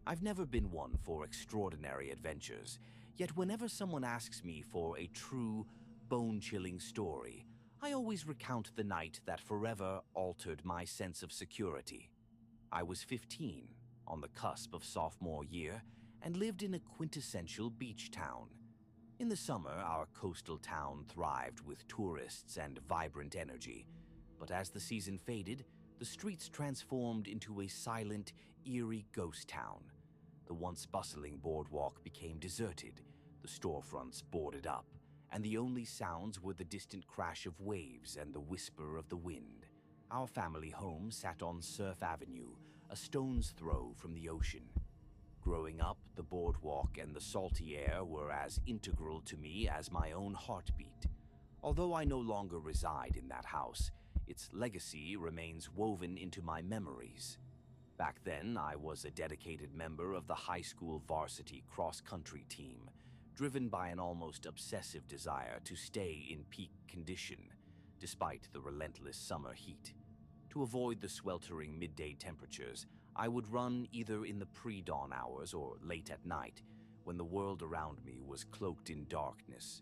I've never been one for extraordinary adventures, yet whenever someone asks me for a true, bone-chilling story, I always recount the night that forever altered my sense of security. I was 15, on the cusp of sophomore year, and lived in a quintessential beach town. In the summer, our coastal town thrived with tourists and vibrant energy, but as the season faded, the streets transformed into a silent, eerie ghost town. The once bustling boardwalk became deserted, the storefronts boarded up, and the only sounds were the distant crash of waves and the whisper of the wind. Our family home sat on Surf Avenue, a stone's throw from the ocean. Growing up, the boardwalk and the salty air were as integral to me as my own heartbeat. Although I no longer reside in that house, its legacy remains woven into my memories. Back then, I was a dedicated member of the high school varsity cross-country team, driven by an almost obsessive desire to stay in peak condition, despite the relentless summer heat. To avoid the sweltering midday temperatures, I would run either in the pre-dawn hours or late at night, when the world around me was cloaked in darkness.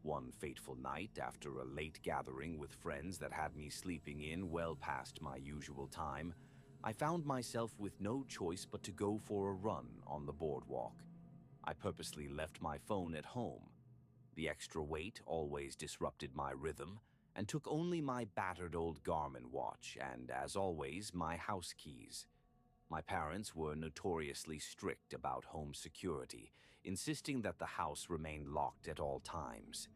One fateful night, after a late gathering with friends that had me sleeping in well past my usual time, I found myself with no choice but to go for a run on the boardwalk. I purposely left my phone at home. The extra weight always disrupted my rhythm, and took only my battered old Garmin watch and, as always, my house keys. My parents were notoriously strict about home security, insisting that the house remained locked at all times.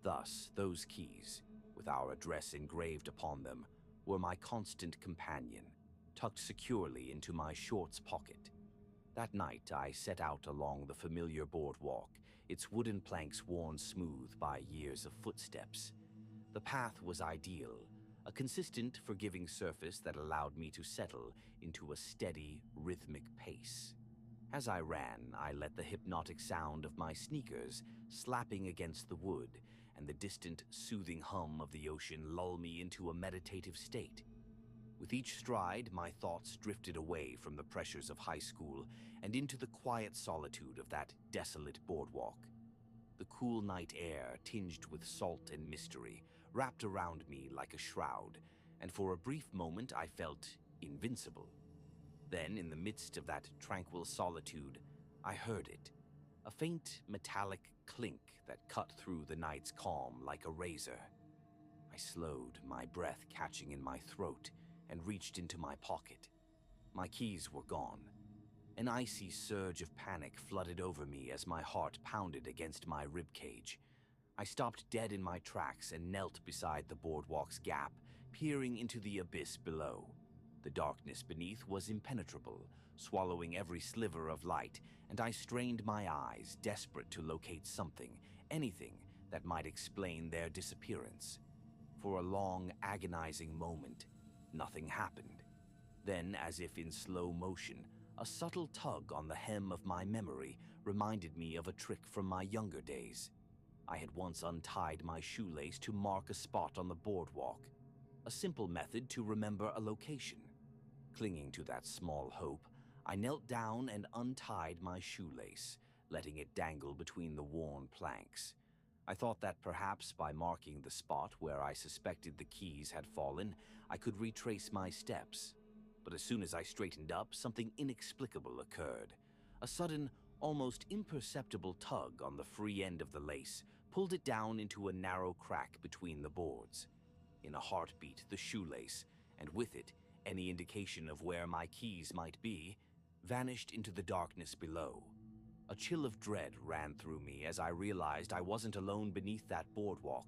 Thus, those keys, with our address engraved upon them, were my constant companion, tucked securely into my shorts pocket. That night, I set out along the familiar boardwalk, its wooden planks worn smooth by years of footsteps. The path was ideal, a consistent, forgiving surface that allowed me to settle into a steady, rhythmic pace. As I ran, I let the hypnotic sound of my sneakers slapping against the wood and the distant, soothing hum of the ocean lull me into a meditative state. With each stride, my thoughts drifted away from the pressures of high school and into the quiet solitude of that desolate boardwalk. The cool night air, tinged with salt and mystery, wrapped around me like a shroud, and for a brief moment I felt invincible. Then, in the midst of that tranquil solitude, I heard it, a faint metallic clink that cut through the night's calm like a razor. I slowed, my breath catching in my throat, and reached into my pocket. My keys were gone. An icy surge of panic flooded over me as my heart pounded against my ribcage. I stopped dead in my tracks and knelt beside the boardwalk's gap, peering into the abyss below. The darkness beneath was impenetrable, swallowing every sliver of light, and I strained my eyes, desperate to locate something, anything that might explain their disappearance. For a long, agonizing moment, nothing happened. Then, as if in slow motion, a subtle tug on the hem of my memory reminded me of a trick from my younger days. I had once untied my shoelace to mark a spot on the boardwalk, a simple method to remember a location. Clinging to that small hope, I knelt down and untied my shoelace, letting it dangle between the worn planks. I thought that perhaps by marking the spot where I suspected the keys had fallen, I could retrace my steps. But as soon as I straightened up, something inexplicable occurred. A sudden, almost imperceptible tug on the free end of the lace pulled it down into a narrow crack between the boards. In a heartbeat, the shoelace, and with it, any indication of where my keys might be, vanished into the darkness below. A chill of dread ran through me as I realized I wasn't alone beneath that boardwalk.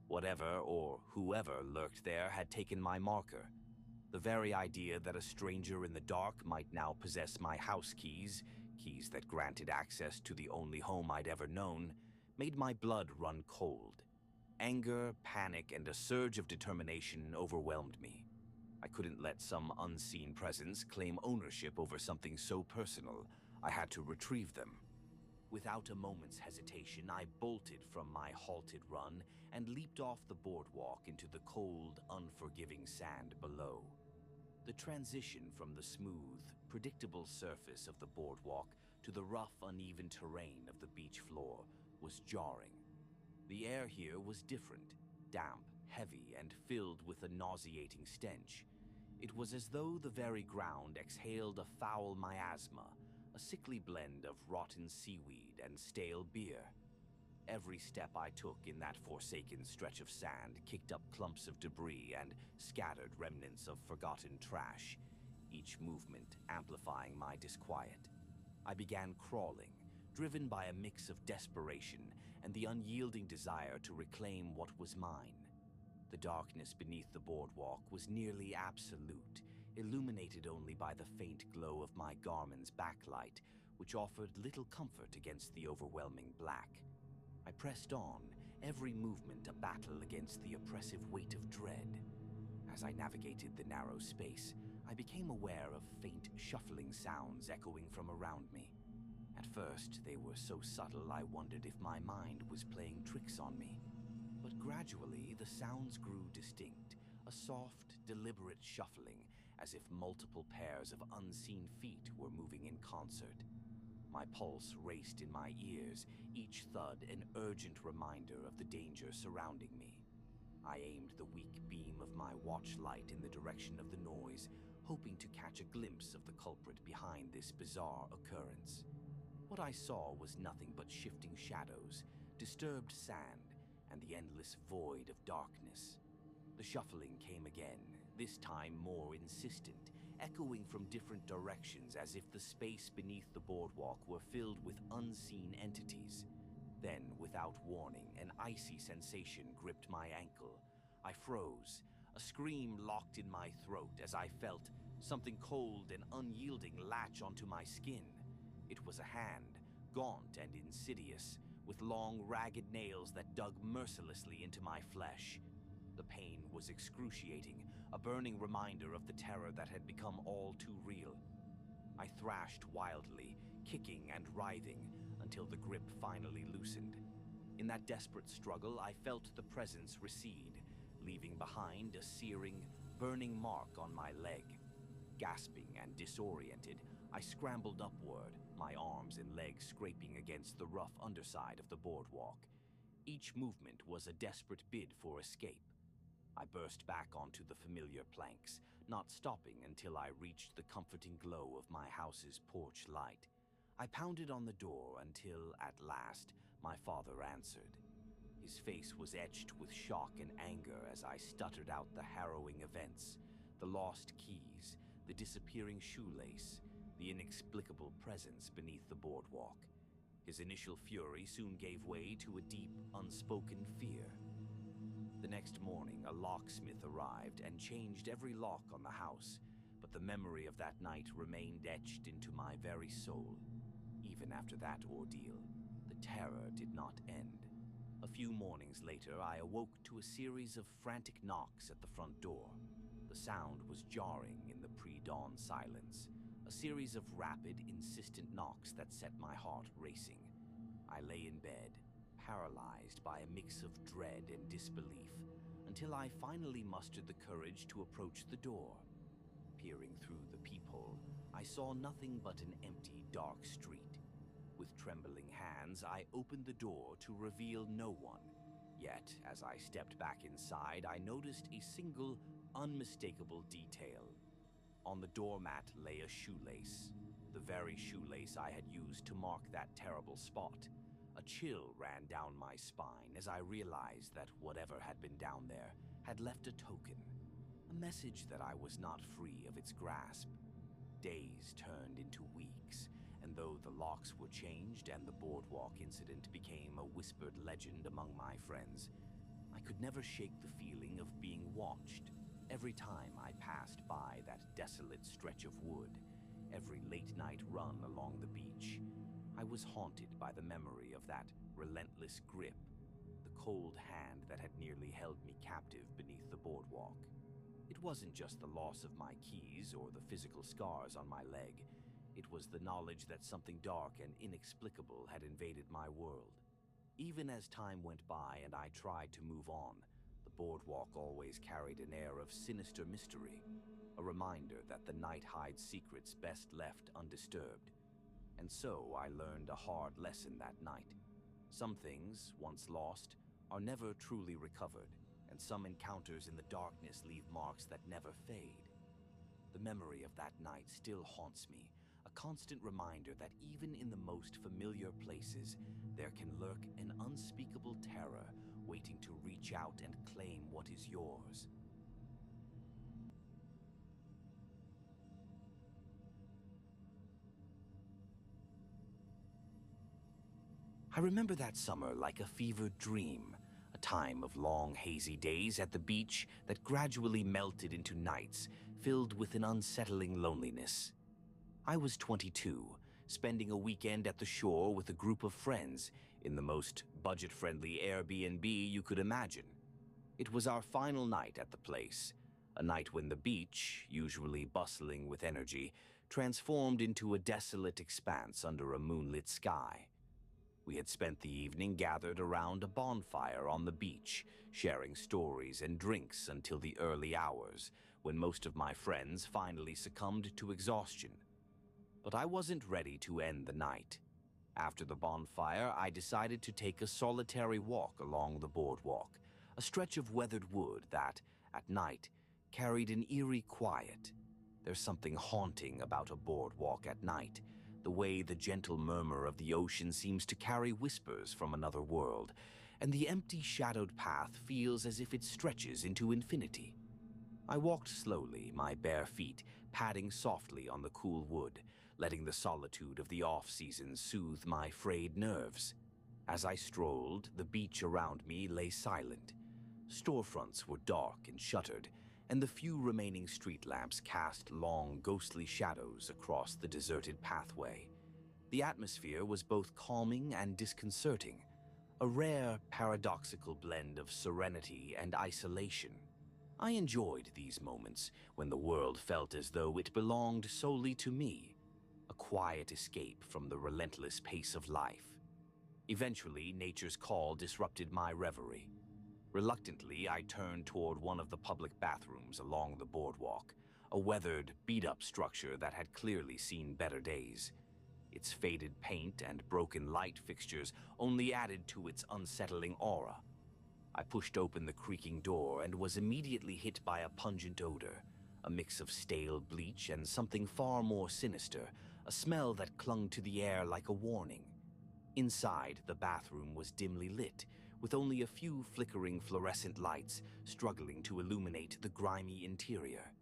Whatever or whoever lurked there had taken my marker. The very idea that a stranger in the dark might now possess my house keys, keys that granted access to the only home I'd ever known, made my blood run cold. Anger, panic, and a surge of determination overwhelmed me. I couldn't let some unseen presence claim ownership over something so personal. I had to retrieve them. Without a moment's hesitation, I bolted from my halted run and leaped off the boardwalk into the cold, unforgiving sand below. The transition from the smooth, predictable surface of the boardwalk to the rough, uneven terrain of the beach floor was jarring. The air here was different, damp, heavy, and filled with a nauseating stench. It was as though the very ground exhaled a foul miasma, a sickly blend of rotten seaweed and stale beer. Every step I took in that forsaken stretch of sand kicked up clumps of debris and scattered remnants of forgotten trash, each movement amplifying my disquiet. I began crawling, driven by a mix of desperation and the unyielding desire to reclaim what was mine. The darkness beneath the boardwalk was nearly absolute, illuminated only by the faint glow of my garment's backlight, which offered little comfort against the overwhelming black. I pressed on, every movement a battle against the oppressive weight of dread. As I navigated the narrow space, I became aware of faint shuffling sounds echoing from around me. At first, they were so subtle I wondered if my mind was playing tricks on me. But gradually, the sounds grew distinct, a soft, deliberate shuffling, as if multiple pairs of unseen feet were moving in concert. My pulse raced in my ears, each thud an urgent reminder of the danger surrounding me. I aimed the weak beam of my watch light in the direction of the noise, hoping to catch a glimpse of the culprit behind this bizarre occurrence. What I saw was nothing but shifting shadows, disturbed sand, and the endless void of darkness. The shuffling came again, this time more insistent, echoing from different directions as if the space beneath the boardwalk were filled with unseen entities. Then, without warning, an icy sensation gripped my ankle. I froze, a scream locked in my throat as I felt something cold and unyielding latch onto my skin. It was a hand, gaunt and insidious, with long, ragged nails that dug mercilessly into my flesh. The pain was excruciating, a burning reminder of the terror that had become all too real. I thrashed wildly, kicking and writhing, until the grip finally loosened. In that desperate struggle, I felt the presence recede, leaving behind a searing, burning mark on my leg. Gasping and disoriented, I scrambled upward, my arms and legs scraping against the rough underside of the boardwalk. Each movement was a desperate bid for escape. I burst back onto the familiar planks, not stopping until I reached the comforting glow of my house's porch light. I pounded on the door until, at last, my father answered. His face was etched with shock and anger as I stuttered out the harrowing events, the lost keys, the disappearing shoelace, the inexplicable presence beneath the boardwalk. His initial fury soon gave way to a deep, unspoken fear. The next morning, a locksmith arrived and changed every lock on the house, but the memory of that night remained etched into my very soul. Even after that ordeal, the terror did not end. A few mornings later, I awoke to a series of frantic knocks at the front door. The sound was jarring in the pre-dawn silence, a series of rapid, insistent knocks that set my heart racing. I lay in bed, paralyzed by a mix of dread and disbelief, until I finally mustered the courage to approach the door. Peering through the peephole, I saw nothing but an empty, dark street. With trembling hands, I opened the door to reveal no one. Yet, as I stepped back inside, I noticed a single, unmistakable detail. On the doormat lay a shoelace, the very shoelace I had used to mark that terrible spot. A chill ran down my spine as I realized that whatever had been down there had left a token, a message that I was not free of its grasp. Days turned into weeks, and though the locks were changed and the boardwalk incident became a whispered legend among my friends, I could never shake the feeling of being watched. Every time I passed by that desolate stretch of wood, every late-night run along the beach, I was haunted by the memory of that relentless grip, the cold hand that had nearly held me captive beneath the boardwalk. It wasn't just the loss of my keys or the physical scars on my leg. It was the knowledge that something dark and inexplicable had invaded my world. Even as time went by and I tried to move on, the boardwalk always carried an air of sinister mystery. a reminder that the night hides secrets best left undisturbed. And so I learned a hard lesson that night. Some things, once lost, are never truly recovered, and some encounters in the darkness leave marks that never fade. The memory of that night still haunts me, a constant reminder that even in the most familiar places, there can lurk an unspeakable terror waiting to reach out and claim what is yours. I remember that summer like a fevered dream, a time of long, hazy days at the beach that gradually melted into nights filled with an unsettling loneliness. I was 22, spending a weekend at the shore with a group of friends in the most budget-friendly Airbnb you could imagine. It was our final night at the place, a night when the beach, usually bustling with energy, transformed into a desolate expanse under a moonlit sky. We had spent the evening gathered around a bonfire on the beach, sharing stories and drinks until the early hours, when most of my friends finally succumbed to exhaustion. But I wasn't ready to end the night. After the bonfire, I decided to take a solitary walk along the boardwalk, a stretch of weathered wood that, at night, carried an eerie quiet. There's something haunting about a boardwalk at night, the way the gentle murmur of the ocean seems to carry whispers from another world, and the empty shadowed path feels as if it stretches into infinity. I walked slowly, my bare feet padding softly on the cool wood, letting the solitude of the off-season soothe my frayed nerves. As I strolled, the beach around me lay silent. Storefronts were dark and shuttered, and the few remaining street lamps cast long, ghostly shadows across the deserted pathway. The atmosphere was both calming and disconcerting, a rare, paradoxical blend of serenity and isolation. I enjoyed these moments when the world felt as though it belonged solely to me, a quiet escape from the relentless pace of life. Eventually, nature's call disrupted my reverie. Reluctantly, I turned toward one of the public bathrooms along the boardwalk, a weathered, beat-up structure that had clearly seen better days. Its faded paint and broken light fixtures only added to its unsettling aura. I pushed open the creaking door and was immediately hit by a pungent odor, a mix of stale bleach and something far more sinister, a smell that clung to the air like a warning. Inside, the bathroom was dimly lit, with only a few flickering fluorescent lights struggling to illuminate the grimy interior.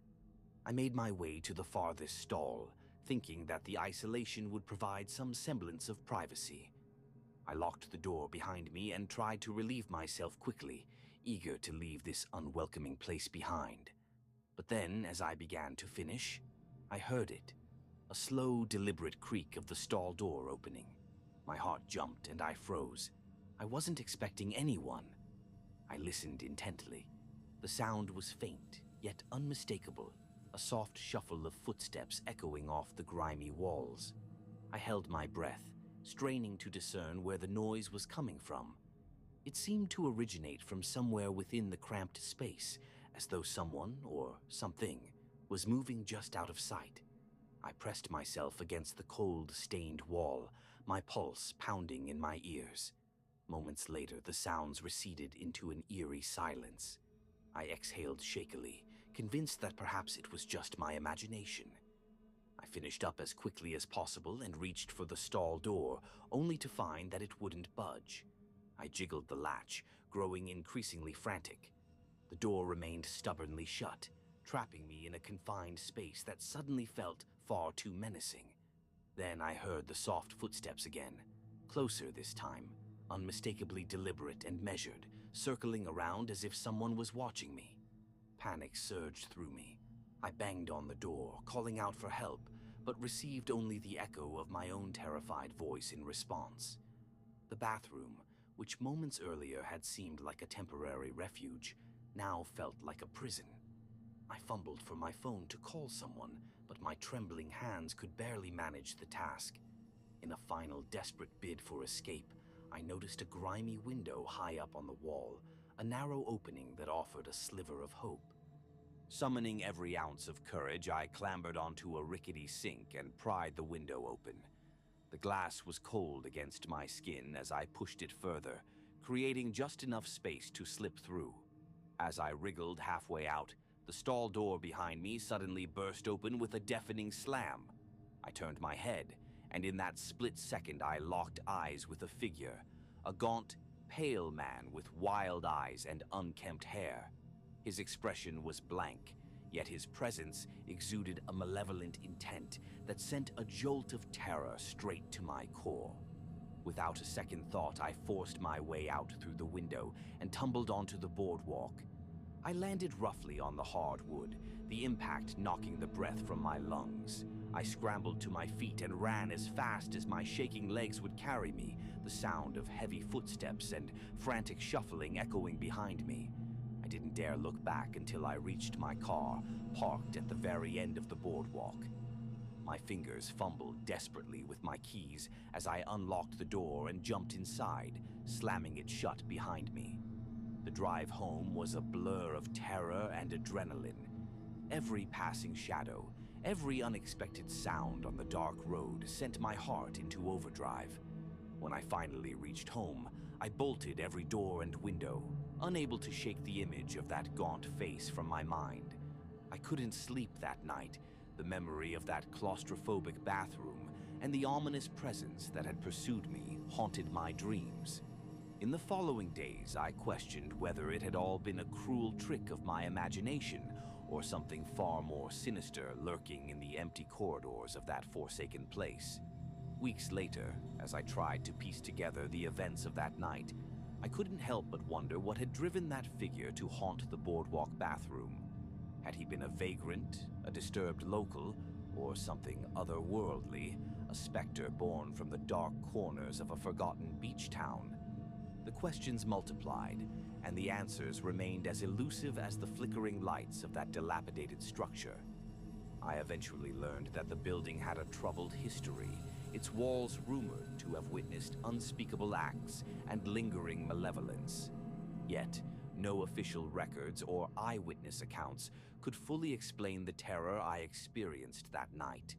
I made my way to the farthest stall, thinking that the isolation would provide some semblance of privacy. I locked the door behind me and tried to relieve myself quickly, eager to leave this unwelcoming place behind. But then, as I began to finish, I heard it, a slow, deliberate creak of the stall door opening. My heart jumped and I froze. I wasn't expecting anyone. I listened intently. The sound was faint, yet unmistakable, a soft shuffle of footsteps echoing off the grimy walls. I held my breath, straining to discern where the noise was coming from. It seemed to originate from somewhere within the cramped space, as though someone, or something, was moving just out of sight. I pressed myself against the cold, stained wall, my pulse pounding in my ears. Moments later, the sounds receded into an eerie silence. I exhaled shakily, convinced that perhaps it was just my imagination. I finished up as quickly as possible and reached for the stall door, only to find that it wouldn't budge. I jiggled the latch, growing increasingly frantic. The door remained stubbornly shut, trapping me in a confined space that suddenly felt far too menacing. Then I heard the soft footsteps again, closer this time, unmistakably deliberate and measured, circling around as if someone was watching me. Panic surged through me. I banged on the door, calling out for help, but received only the echo of my own terrified voice in response. The bathroom, which moments earlier had seemed like a temporary refuge, now felt like a prison. I fumbled for my phone to call someone, but my trembling hands could barely manage the task. In a final desperate bid for escape, I noticed a grimy window high up on the wall, a narrow opening that offered a sliver of hope. Summoning every ounce of courage, I clambered onto a rickety sink and pried the window open. The glass was cold against my skin as I pushed it further, creating just enough space to slip through. As I wriggled halfway out, the stall door behind me suddenly burst open with a deafening slam. I turned my head, and in that split second I locked eyes with a figure, a gaunt, pale man with wild eyes and unkempt hair. His expression was blank, yet his presence exuded a malevolent intent that sent a jolt of terror straight to my core. Without a second thought, I forced my way out through the window and tumbled onto the boardwalk. I landed roughly on the hard wood, the impact knocking the breath from my lungs. I scrambled to my feet and ran as fast as my shaking legs would carry me, the sound of heavy footsteps and frantic shuffling echoing behind me. I didn't dare look back until I reached my car, parked at the very end of the boardwalk. My fingers fumbled desperately with my keys as I unlocked the door and jumped inside, slamming it shut behind me. The drive home was a blur of terror and adrenaline. Every passing shadow, every unexpected sound on the dark road sent my heart into overdrive. When I finally reached home, I bolted every door and window, unable to shake the image of that gaunt face from my mind. I couldn't sleep that night. The memory of that claustrophobic bathroom and the ominous presence that had pursued me haunted my dreams. In the following days, I questioned whether it had all been a cruel trick of my imagination or something far more sinister lurking in the empty corridors of that forsaken place. Weeks later, as I tried to piece together the events of that night, I couldn't help but wonder what had driven that figure to haunt the boardwalk bathroom. Had he been a vagrant, a disturbed local, or something otherworldly, a specter born from the dark corners of a forgotten beach town? The questions multiplied, and the answers remained as elusive as the flickering lights of that dilapidated structure. I eventually learned that the building had a troubled history, its walls rumored to have witnessed unspeakable acts and lingering malevolence. Yet, no official records or eyewitness accounts could fully explain the terror I experienced that night.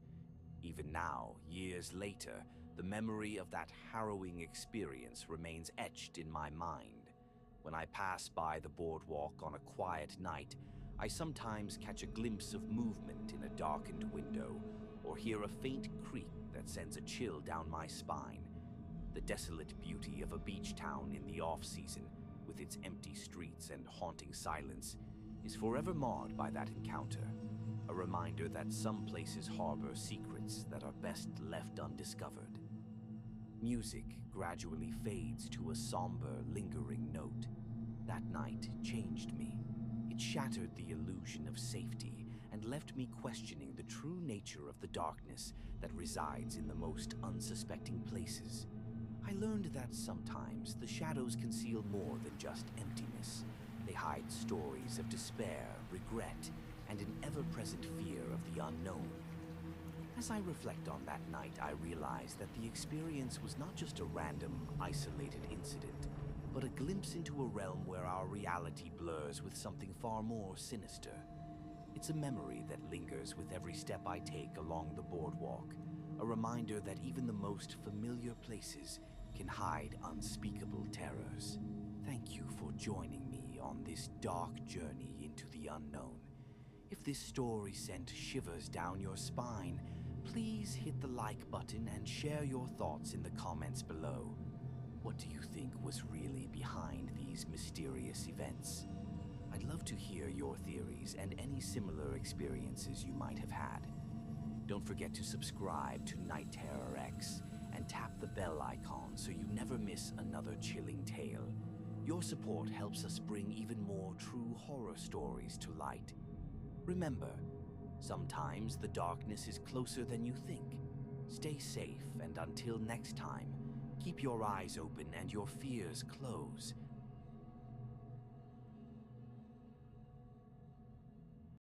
Even now, years later, the memory of that harrowing experience remains etched in my mind. When I pass by the boardwalk on a quiet night, I sometimes catch a glimpse of movement in a darkened window, or hear a faint creak that sends a chill down my spine. The desolate beauty of a beach town in the off-season, with its empty streets and haunting silence, is forever marred by that encounter, a reminder that some places harbor secrets that are best left undiscovered. Music gradually fades to a somber, lingering note. That night changed me. It shattered the illusion of safety and left me questioning the true nature of the darkness that resides in the most unsuspecting places. I learned that sometimes the shadows conceal more than just emptiness. They hide stories of despair, regret, and an ever-present fear of the unknown. As I reflect on that night, I realize that the experience was not just a random, isolated incident, but a glimpse into a realm where our reality blurs with something far more sinister. It's a memory that lingers with every step I take along the boardwalk, a reminder that even the most familiar places can hide unspeakable terrors. Thank you for joining me on this dark journey into the unknown. If this story sent shivers down your spine, please hit the like button and share your thoughts in the comments below. What do you think was really behind these mysterious events? I'd love to hear your theories and any similar experiences you might have had. Don't forget to subscribe to Night Terror X and tap the bell icon so you never miss another chilling tale. Your support helps us bring even more true horror stories to light. Remember, sometimes the darkness is closer than you think. Stay safe, and until next time, keep your eyes open and your fears close.